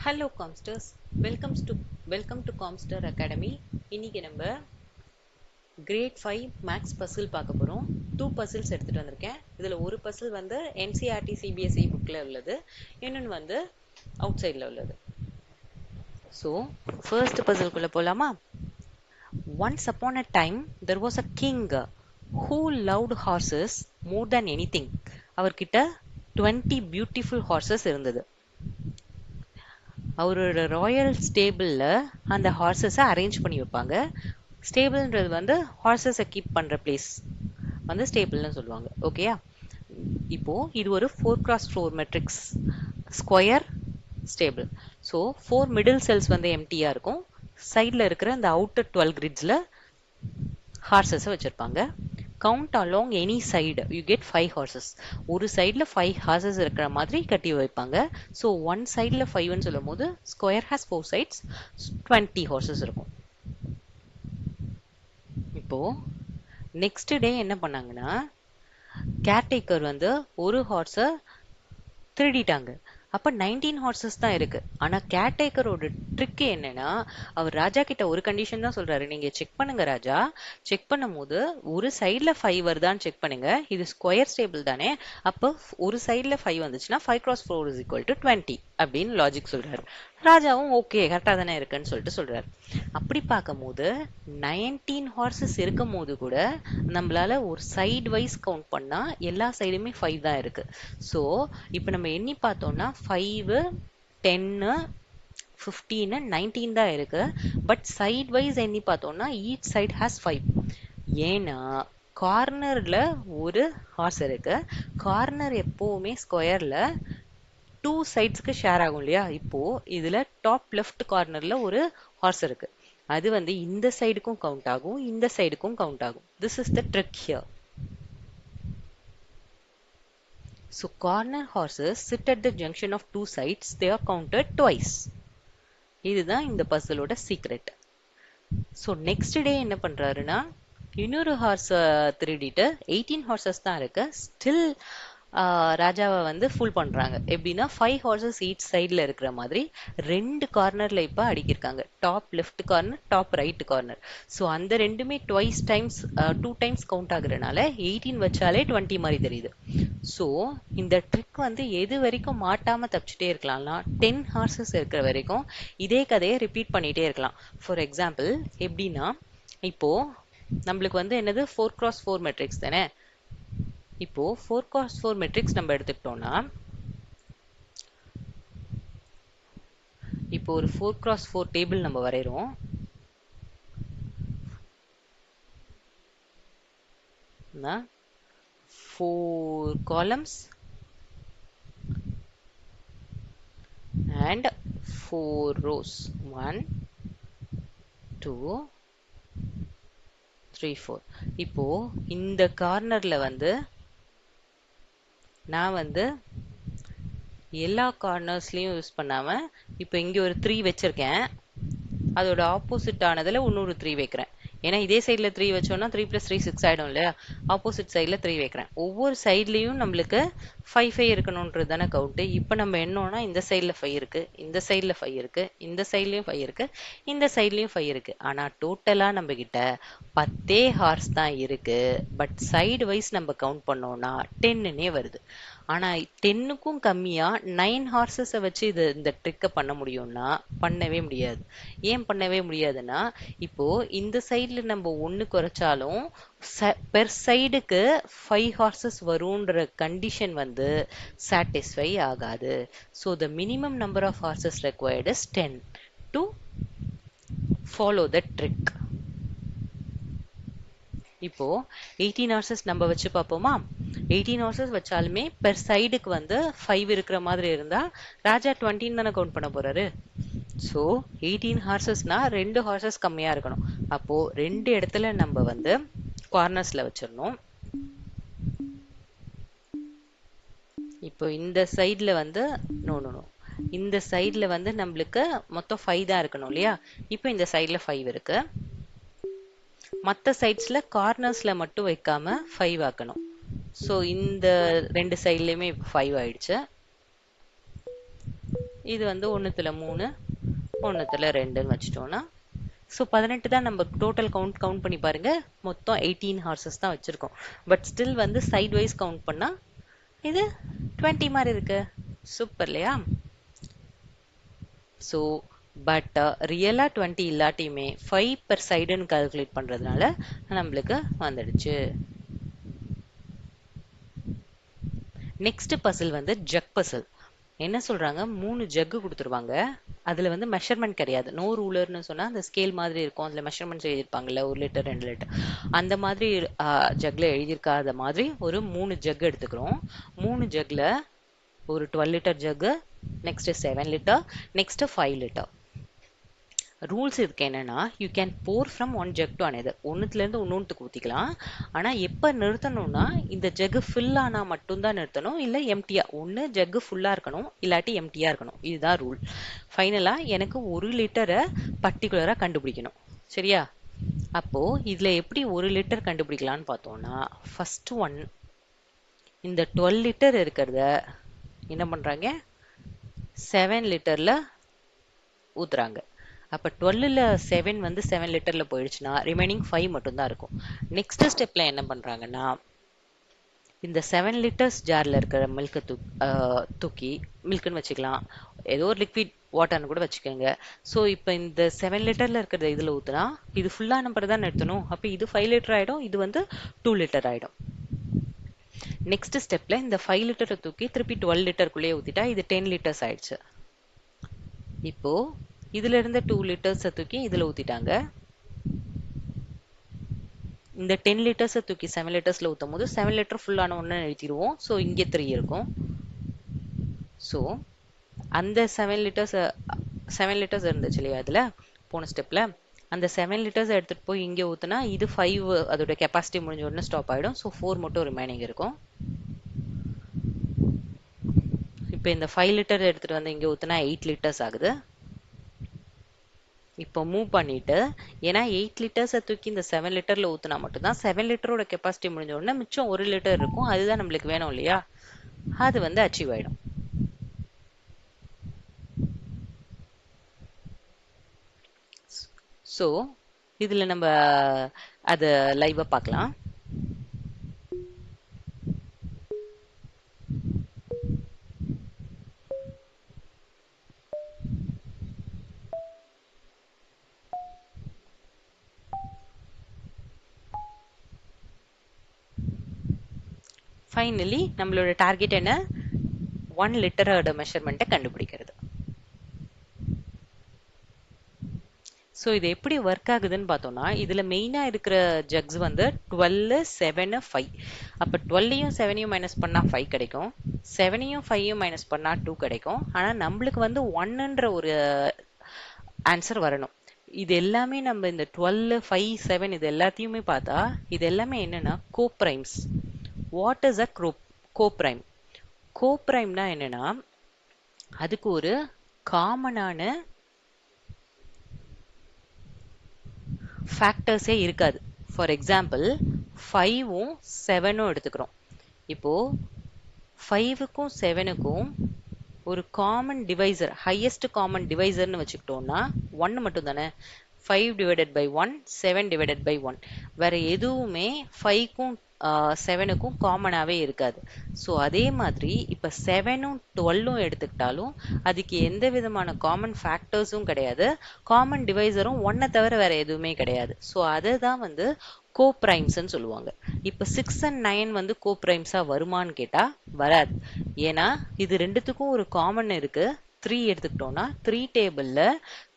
Hello Comsters, welcome to Comster Academy. இன்னைக்கு நம்ம Grade 5 Max Puzzle பார்க்க போறோம். 2 puzzles எடுத்துட்டு வந்திருக்கேன். இதுல ஒரு puzzle வந்து NCERT CBSE bookல உள்ளது. இன்னொன்னு வந்து outsideல உள்ளது. So, first puzzle குள்ள போலாமா? Once upon a time, there was a king who loved horses more than anything. அவர்கிட்ட 20 beautiful horses இருந்தது. அவரோட ராயல் ஸ்டேபிளில் அந்த ஹார்சஸை அரேஞ்ச் பண்ணி வைப்பாங்க. ஸ்டேபிள்ன்றது வந்து ஹார்சஸை கீப் பண்ணுற பிளேஸ் வந்து ஸ்டேபிள்னு சொல்லுவாங்க. ஓகேயா? இப்போது இது ஒரு 4x4 matrix square stable. So 4 middle cells வந்து எம்டியாக இருக்கும். சைடில் இருக்கிற இந்த அவுட்டர் 12 கிரிட்ஸில் ஹார்சஸை வச்சுருப்பாங்க. Count along any side you get 5 horses. ஒரு சைடில் 5 ஹார்சஸ் இருக்கிற மாதிரி கட்டி வைப்பாங்க. ஸோ ஒன் சைடில் 5ன்னு சொல்லும் போது ஸ்கொயர் ஹேஸ் 4 சைட்ஸ், 20 ஹார்சஸ் இருக்கும். இப்போ நெக்ஸ்ட் டே என்ன பண்ணாங்கன்னா, கேர்டேக்கர் வந்து ஒரு ஹார்ஸை திருடிட்டாங்க. அப்போ 19 ஹார்சஸ் தான் இருக்கு. ஆனால் கேர்டேக்கரோட ட்ரிக் என்னன்னா, அவர் ராஜா கிட்ட ஒரு கண்டிஷன் தான் சொல்றாரு, நீங்க செக் பண்ணுங்க ராஜா, செக் பண்ணும் போது ஒரு சைட்ல 5 வருதான்னு செக் பண்ணுங்க, இது ஸ்கொயர் ஸ்டேபிள் தானே, அப்போ ஒரு சைட்ல 5 வந்துச்சுன்னா 5x4 is equal to 20 அப்படின்னு லாஜிக் சொல்றாரு. ராஜாவும் ஓகே கரெக்டாக தானே இருக்குன்னு சொல்லிட்டு சொல்றாரு. அப்படி பார்க்கும் போது 19 ஹார்சஸ் இருக்கும் போது கூட நம்மளால ஒரு சைடு வைஸ் கவுண்ட் பண்ணா எல்லா சைடுமே 5 தான் இருக்கு. ஸோ இப்போ நம்ம எண்ணி பார்த்தோம்னா 5, 10, 15, 19 தான் இருக்கு. பட் சைட் வைஸ் எண்ணி பார்த்தோம்னா ஈச் சைட் ஹேஸ் 5. ஏன்னா கார்னர்ல ஒரு ஹார்ஸ் இருக்கு. கார்னர் எப்பவுமே ஸ்கொயர்ல 2 சைட்ஸ்க்கு ஷேர் ஆகும் இல்லையா? இப்போ இதுல டாப் லெஃப்ட் கார்னர்ல ஒரு ஹார்ஸ் இருக்கு. அது வந்து இந்த சைடுக்கும் கவுண்ட் ஆகும், இந்த சைடுக்கும் கவுண்ட் ஆகும். This is the trick here. So corner horses sit at the junction of 2 sides. They are counted twice. இதுதான் இந்த பசிலோட சீக்ரெட். ஸோ நெக்ஸ்ட் டே என்ன பண்றாருன்னா, இன்னொரு ஹார்ஸ் திருடிட்டு 18 ஹார்சஸ் தான் இருக்கு. ஸ்டில் ராஜாவை வந்து ஃபுல் பண்றாங்க. எப்படின்னா 5 ஹார்சஸ் ஈச் சைடில் இருக்கிற மாதிரி 2 கார்னர்ல இப்போ அடிக்கிருக்காங்க. Top left corner, top right corner. So அந்த ரெண்டுமே ட்வைஸ் டைம்ஸ் 2 டைம்ஸ் கவுண்ட் ஆகுறதுனால 18 வச்சாலே 20 மாதிரி தெரியுது. ஸோ இந்த ட்ரிக் வந்து எது வரைக்கும் மாட்டாம தப்பிச்சுட்டே இருக்கலாம்னா 10 ஹார்சஸ் இருக்கிற வரைக்கும் இதே கதையை ரிப்பீட் பண்ணிட்டே இருக்கலாம். ஃபார் எக்ஸாம்பிள் எப்படின்னா, இப்போ நம்மளுக்கு வந்து என்னது 4x4 மெட்ரிக்ஸ் தானே. இப்போ 4x4 மெட்ரிக்ஸ் நம்ம எடுத்துக்கிட்டோம்னா, இப்போ ஒரு 4x4 டேபிள் நம்ம வரைகிறோம். Now 4 columns and 4 rows. 1, 2, 3, 4. இப்போ இந்த கார்னர்ல வந்து நான் வந்து எல்லா கார்னர்ஸ்லயும் யூஸ் பண்ணாம இப்போ இங்க ஒரு 3 வச்சிருக்கேன். அதோட ஆப்போசிட் ஆனதுல இன்னொரு 3 வைக்கிறேன். ஏன்னா இதே சைட்ல 3 வச்சோம்னா 3 + 3 6 ஆயிடும் இல்லையா? ஆப்போசிட் சைட்ல 3 வைக்கிறேன். ஒவ்வொரு சைட்லயும் நம்மளுக்கு 5 இருக்கணும்ன்றது தானே கவுண்ட். இப்போ நம்ம என்னன்னா, இந்த சைட்ல 5 இருக்கு, இந்த சைட்ல 5 இருக்கு, இந்த சைட்லயும் 5 இருக்கு, இந்த சைட்லயும் 5 இருக்கு. ஆனா டோட்டலா நம்ம கிட்ட 10 ஹார்ஸ் தான் இருக்கு. பட் சைடு வைஸ் நம்ம கவுண்ட் பண்ணோம்னா 10னே வருது. ஆனா 10க்கும் கம்மியா 9 ஹார்சஸை வச்சு இந்த ட்ரிக்கை பண்ண முடியும்னா பண்ணவே முடியாது. ஏன் பண்ணவே முடியாதுன்னா, இப்போ இந்த சைட்ல நம்ம 1 குறைச்சாலும் பெர் சைடுக்கு 5 ஹார்சஸ் வரும்ன்ற கண்டிஷன் வந்து சாட்டிஸ்ஃபை ஆகாது. So the minimum number of horses required is 10 to follow the trick. இப்போ 18 ஹார்சஸ் நம்ம வச்சு பார்ப்போமா? 18 ஹார்சஸ் வச்சாலுமே பெர் சைடுக்கு வந்து 5 இருக்கிற மாதிரி இருந்தா ராஜா 20 தானே கவுண்ட் பண்ண போறாரு. ஸோ 18 ஹார்சஸ்னா 2 ஹார்சஸ் கம்மியா இருக்கணும். அப்போ 2 இடத்துல நம்ம வந்து கார்னர்ஸ்ல வச்சிடணும். இப்போ இந்த சைட்ல வந்து நோ இந்த சைட்ல வந்து நம்மளுக்கு மொத்தம் 5 தான் இருக்கணும் இல்லையா? இப்போ இந்த சைட்ல 5 இருக்கு. மற்ற சைட்ஸ்ல கார்னர்ஸ்ல மட்டும் வைக்காம 5 ஆக்கணும். ஸோ இந்த 2 சைட்லயுமே 5 ஆயிடுச்சு. இது வந்து 1/3 1/2ன்னு வச்சுட்டோம்னா ஸோ 18 தான் நம்ம டோட்டல் கவுண்ட் பண்ணி பாருங்க. மொத்தம் 18 ஹார்சஸ் தான் வச்சிருக்கோம். பட் ஸ்டில் வந்து சைட் வைஸ் கவுண்ட் பண்ணா இது 20 மாதிரி இருக்கு. சூப்பர் இல்லையா? ஸோ பட் ரியலா 20 இல்லாட்டியுமே 5 per சைடுன்னு கால்குலேட் பண்றதுனால நம்மளுக்கு வந்துடுச்சு. நெக்ஸ்ட் பசில் வந்து ஜக் பசில். என்ன சொல்றாங்க, 3 ஜக்கு கொடுத்துருவாங்க. அதுல வந்து மெஷர்மெண்ட் கிடையாது. நோ ரூலர்னு சொன்னா அந்த ஸ்கேல் மாதிரி இருக்கும். அதுல மெஷர்மெண்ட்ஸ் எழுதியிருப்பாங்கல்ல, 1 லிட்டர் 2 லிட்டர் அந்த மாதிரி ஜக்ல எழுதியிருக்காத மாதிரி ஒரு 3 ஜக் எடுத்துக்கிறோம். 3 ஜக்ல ஒரு 12 litre jug, next 7 litre, next 5 litre. Rules இதுக்கு என்னன்னா, you can pour from one jug to another. ஒன்னுத்துல இருந்து இன்னொன்னுக்கு ஊத்திக்கலாம். ஆனா எப்ப நிறுத்தணும்னா, இந்த ஜக் ஃபில் ஆனா மட்டும்தான் நிறுத்தணும், இல்ல எம்டியா. ஒன்னு ஜக் ஃபுல்லா இருக்கணும், இல்லாட்டி எம்டியா இருக்கணும். இதுதான் ரூல். ஃபைனலா எனக்கு 1 லிட்டரை பர்டிகுலரா கண்டுபிடிக்கணும். சரியா? அப்போ இதுல எப்படி 1 லிட்டர் கண்டுபிடிக்கலாம்னு பார்த்தோம்னா, ஃபர்ஸ்ட் ஒன் இந்த 12 லிட்டர் இருக்கிறத என்ன பண்றாங்க, 7 லிட்டர்ல ஊத்துறாங்க. அப்ப 12ல 7 வந்து 7 லிட்டர்ல போயிடுச்சுன்னா ரிமைனிங் 5 மட்டும் தான் இருக்கும். நெக்ஸ்ட் ஸ்டெப்ல என்ன பண்றாங்கன்னா, இந்த 7 லிட்டர்ஸ் ஜார்ல இருக்கிற மில்க் தூக்கி மில்க்னு வச்சுக்கலாம், ஏதோ ஒரு லிக்விட் வாட்டர்னு கூட வச்சுக்கோங்க. ஸோ இப்போ இந்த 7 லிட்டர்ல இருக்கிறத இதுல ஊத்துனா இது ஃபுல்லா நம்பர் தான் நிறுத்தணும். அப்ப இது 5 லிட்டர் ஆயிடும், இது வந்து 2 லிட்டர் ஆயிடும். நெக்ஸ்ட் ஸ்டெப்ல இந்த 5 லிட்டரை தூக்கி திருப்பி 12 லிட்டருக்குள்ளேயே ஊத்திட்டா இது 10 லிட்டர்ஸ் ஆயிடுச்சு. இப்போ இதுல இருந்த 2 லிட்டர்ஸ் தூக்கி இதுல ஊத்திட்டாங்க. இந்த 10 லிட்டர்ஸ் தூக்கி 7 லிட்டர்ஸ்ல ஊத்தும் போது 7 லிட்டர் ஃபுல் ஆன ஒன்னு எழுதிடுவோம். ஸோ இங்க 3 இருக்கும். ஸோ அந்த 7 லிட்டர்ஸ் இருந்துச்சு இல்லையா அதுல போன ஸ்டெப்ல, அந்த 7 லிட்டர்ஸ் எடுத்துட்டு போய் இங்க ஊத்துனா இது 5 அதோட கெப்பாசிட்டி முடிஞ்ச உடனே ஸ்டாப் ஆயிடும். ஸோ 4 மட்டும் ரிமைனிங் இருக்கும். இப்போ இந்த 5 லிட்டர் எடுத்துட்டு வந்து இங்க ஊத்துனா 8 லிட்டர்ஸ் ஆகுது. இப்போ மூவ் பண்ணிட்டு, ஏன்னா 8 லிட்டர்ஸ் தூக்கி இந்த 7 லிட்டர்ல ஊத்துனா மட்டும்தான் 7 லிட்டரோட கெப்பாசிட்டி முடிஞ்ச உடனே மிச்சம் 1 லிட்டர் இருக்கும். அதுதான் நம்மளுக்கு வேணும் இல்லையா? அது வந்து அச்சீவ் ஆயிடும். ஸோ இதுல நம்ம அத லைவா பார்க்கலாம். ஃபைனலி நம்மளோட டார்கெட் என்ன, 1 லிட்டரோட மெஷர்மெண்ட்டை கண்டுபிடிக்கிறது. ஸோ இது எப்படி ஒர்க் ஆகுதுன்னு பார்த்தோம்னா, இதுல மெயினா இருக்கிற ஜக்ஸ் வந்து 12, 7, 5. அப்ப 12யும் 7யும் மைனஸ் பண்ணா 5 கிடைக்கும், 7யும் 5யும் மைனஸ் பண்ணா 2 கிடைக்கும். ஆனா நம்மளுக்கு வந்து 1ன்ற ஒரு ஆன்சர் வரணும். இது எல்லாமே நம்ம இந்த 12, 5, 7 இது எல்லாத்தையுமே பார்த்தா இது எல்லாமே என்னன்னா coprimes. What is a coprime? கோப்ரைம்னா என்னன்னா, அதுக்கு ஒரு காமனான ஃபேக்டர்ஸே இருக்காது. ஃபார் எக்ஸாம்பிள் 5ம் 7ம் எடுத்துக்கிறோம். இப்போ 5க்கும் 7க்கும் ஒரு காமன் டிவைசர், ஹையஸ்ட் காமன் டிவைசர்னு வச்சுக்கிட்டோம்னா 1 மட்டும் தானே. 5 டிவைடட் பை 1, 7 டிவைடட் பை 1. வேற எதுவுமே 5க்கும் 7க்கும் காமனாவே இருக்காது. ஸோ அதே மாதிரி இப்போ 7ம் 12ம் எடுத்துக்கிட்டாலும் அதுக்கு எந்த விதமான காமன் ஃபேக்டர்ஸும் கிடையாது, காமன் டிவைசரும் 1 தவிர வேற எதுவுமே கிடையாது. ஸோ அதை தான் வந்து கோப்ரைம்ஸ்ன்னு சொல்லுவாங்க. இப்போ 6 and 9 வந்து கோப்ரைம்ஸா வருமான்னு கேட்டா வராது. ஏன்னா இது ரெண்டுத்துக்கும் ஒரு காமன் இருக்கு. 3 எடுத்துக்கிட்டோம்னா 3 டேபிள்ல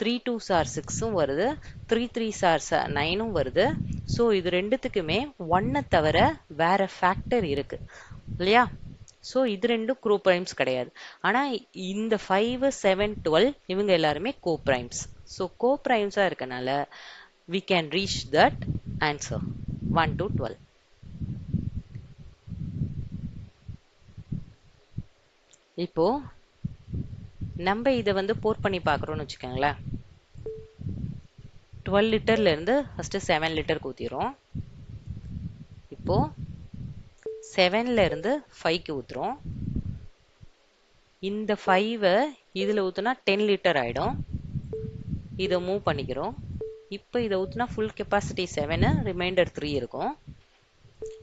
3 2s are 6ம் வருது, 3 3s are 9ம் வருது. ஸோ இது ரெண்டுத்துக்குமே 1 தவிர வேற ஃபேக்டர் இருக்கு இல்லையா? ஸோ இது ரெண்டும் கோப்ரைம்ஸ் கிடையாது. ஆனா இந்த 5, 7, 12 இவங்க எல்லாருமே கோப்ரைம்ஸ். ஸோ கோப்ரைம்ஸா இருக்கனால we can reach that answer 1 to 12. இப்போ நம்ம இதை வந்து போர் பண்ணி பார்க்குறோம்னு வச்சுக்கோங்களேன். 12 லிட்டர்ல இருந்து ஃபர்ஸ்ட் 7 லிட்டர் ஊத்திரும். இப்போ 7ல இருந்து 5க்கு ஊத்துறோம். இந்த 5 இதில் ஊற்றுனா 10 லிட்டர் ஆகிடும். இதை மூவ் பண்ணிக்கிறோம். இப்போ இதை ஊற்றுனா ஃபுல் கெப்பாசிட்டி 7, ரிமைண்டர் 3 இருக்கும்.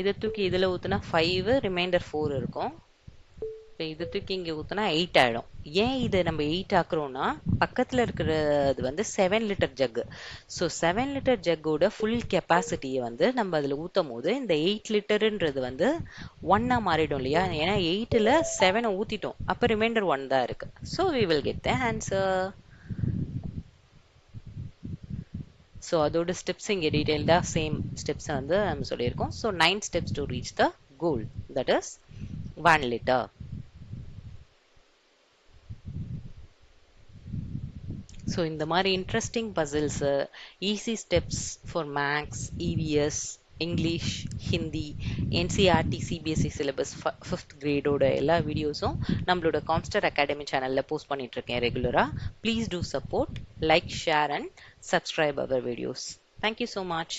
இதை தூக்கி இதில் ஊற்றுனா 5, ரிமைண்டர் 4 இருக்கும். இப்போ இதை தூக்கி இங்கே ஊற்றினா 8 ஆகிடும். ஏன் இதை நம்ம 8 ஆக்குறோம்னா பக்கத்தில் இருக்கிறது வந்து 7 லிட்டர் ஜக்கு. ஸோ 7 லிட்டர் ஜக்கோட ஃபுல் கெப்பாசிட்டியை வந்து நம்ம அதில் ஊற்றும் போது இந்த 8 லிட்டருன்றது வந்து 1 மாறிடும் இல்லையா? ஏன்னா 8ல் 7 ஊற்றிட்டோம். அப்போ ரிமைண்டர் 1 தான் இருக்குது. So we will get the answer. So அதோட ஸ்டெப்ஸ் இங்கே டீட்டெயில்டாக சேம் ஸ்டெப்ஸை வந்து நம்ம சொல்லியிருக்கோம். So 9 steps to reach the goal, that is 1 litre. So இந்த மாதிரி interesting puzzles, easy steps for maths, EVS, English, Hindi, NCERT, CBSE syllabus 5th கிரேடோட எல்லா வீடியோஸும் நம்மளோட காம்ஸ்டர் அகாடமி சேனலில் போஸ்ட் பண்ணிகிட்ருக்கேன் ரெகுலராக. Please do support, like, share and subscribe our videos. Thank you so much.